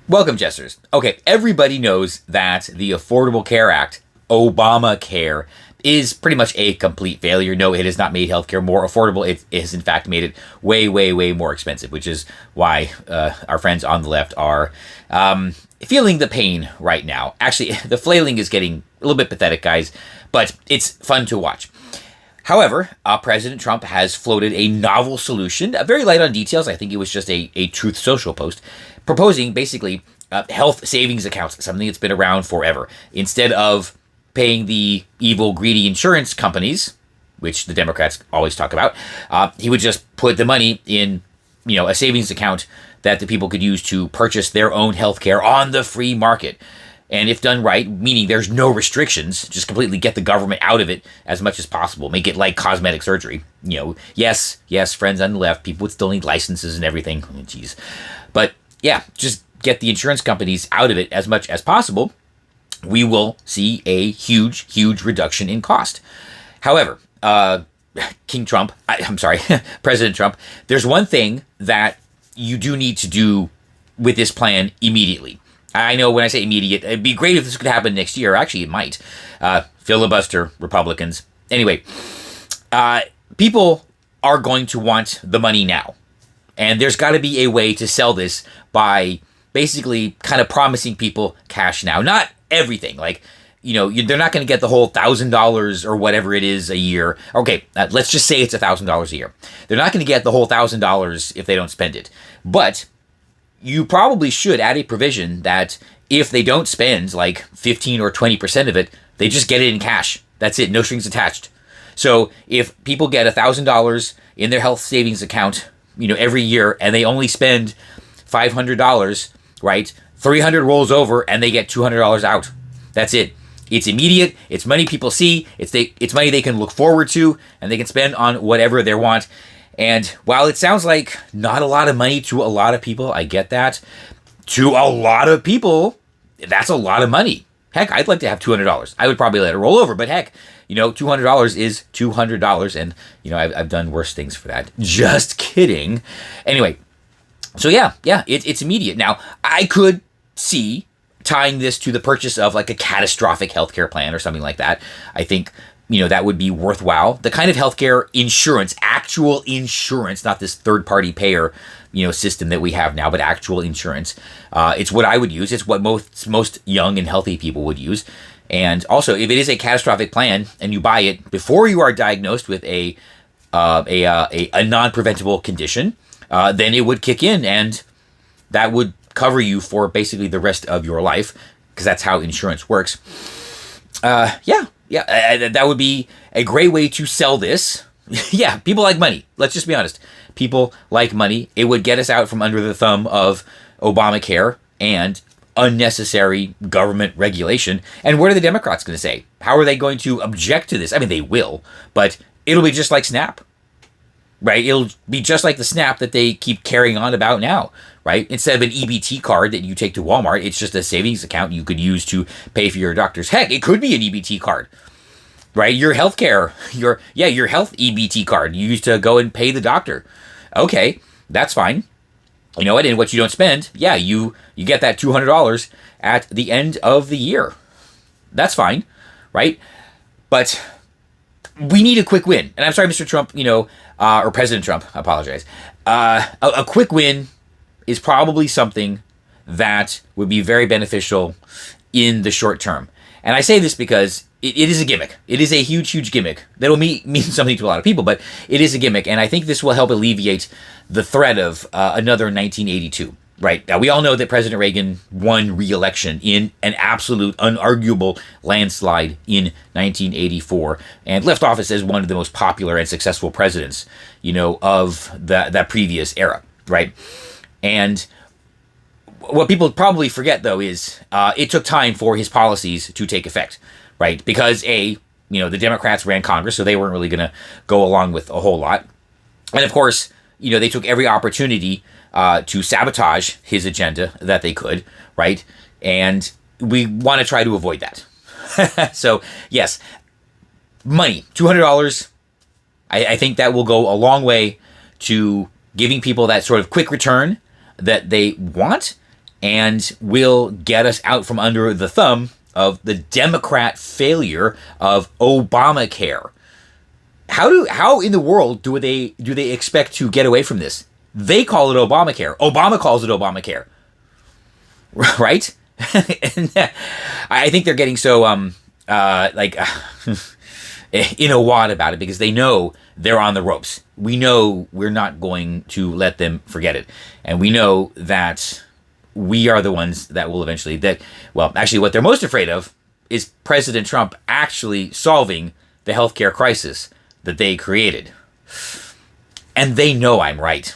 Welcome, Jesters. Okay, everybody knows that the Affordable Care Act, Obamacare, is pretty much a complete failure. No, it has not made healthcare more affordable. It has, in fact, made it way, way, way more expensive, which is why our friends on the left are feeling the pain right now. Actually, the flailing is getting a little bit pathetic, guys, but it's fun to watch. However, President Trump has floated a novel solution, very light on details. I think it was just a Truth Social post, proposing basically health savings accounts, something that's been around forever. Instead of paying the evil, greedy insurance companies, which the Democrats always talk about, he would just put the money in, a savings account that the people could use to purchase their own health care on the free market. And if done right, meaning there's no restrictions, just completely get the government out of it as much as possible. Make it like cosmetic surgery. Yes, friends on the left, people would still need licenses and everything. Oh, geez. But yeah, just get the insurance companies out of it as much as possible. We will see a huge, huge reduction in cost. However, President Trump, there's one thing that you do need to do with this plan immediately. I know when I say immediate, it'd be great if this could happen next year. Actually, it might. Filibuster Republicans. Anyway, people are going to want the money now. And there's got to be a way to sell this by basically kind of promising people cash now. Not everything. Like, they're not going to get the whole $1,000 or whatever it is a year. Okay, let's just say it's $1,000 a year. They're not going to get the whole $1,000 if they don't spend it. But you probably should add a provision that if they don't spend like 15 or 20% of it, they just get it in cash. That's it. No strings attached. So if people get $1,000 in their health savings account, every year, and they only spend $500, right? 300 rolls over and they get $200 out. That's it. It's immediate. It's money people see. It's money they can look forward to and they can spend on whatever they want. And while it sounds like not a lot of money to a lot of people, I get that. To a lot of people, that's a lot of money. Heck, I'd like to have $200. I would probably let it roll over, but heck, $200 is $200, and I've done worse things for that. Just kidding. Anyway, so it's immediate. Now, I could see tying this to the purchase of like a catastrophic healthcare plan or something like that. I think that would be worthwhile. The kind of healthcare insurance, actual insurance, not this third-party payer, system that we have now, but actual insurance. It's what I would use. It's what most young and healthy people would use. And also, if it is a catastrophic plan and you buy it before you are diagnosed with a non-preventable condition, then it would kick in, and that would cover you for basically the rest of your life, because that's how insurance works. That would be a great way to sell this. Yeah, people like money. Let's just be honest. People like money. It would get us out from under the thumb of Obamacare and unnecessary government regulation. And what are the Democrats going to say? How are they going to object to this? I mean, they will, but it'll be just like SNAP, right? It'll be just like the SNAP that they keep carrying on about now, right? Instead of an EBT card that you take to Walmart, it's just a savings account you could use to pay for your doctors. Heck, it could be an EBT card, right? Your healthcare, your health EBT card you use to go and pay the doctor. Okay, that's fine. You know what? And what you don't spend, you get that $200 at the end of the year. That's fine, right? But we need a quick win. And I'm sorry, Mr. Trump, or President Trump, I apologize. A quick win is probably something that would be very beneficial in the short term. And I say this because it is a gimmick. It is a huge, huge gimmick that will mean something to a lot of people, but it is a gimmick. And I think this will help alleviate the threat of another 1982. Right. Now, we all know that President Reagan won re-election in an absolute, unarguable landslide in 1984 and left office as one of the most popular and successful presidents, of that previous era. Right. And what people probably forget, though, is it took time for his policies to take effect. Right. Because, the Democrats ran Congress, so they weren't really going to go along with a whole lot. And, of course, they took every opportunity to sabotage his agenda that they could, right? And we want to try to avoid that. So, yes, money, $200. I think that will go a long way to giving people that sort of quick return that they want and will get us out from under the thumb of the Democrat failure of Obamacare. How in the world do they expect to get away from this? They call it Obamacare. Obama calls it Obamacare. Right? And I think they're getting so in a wad about it because they know they're on the ropes. We know we're not going to let them forget it. And we know that we are the ones that will eventually actually what they're most afraid of is President Trump actually solving the healthcare crisis that they created. And they know I'm right.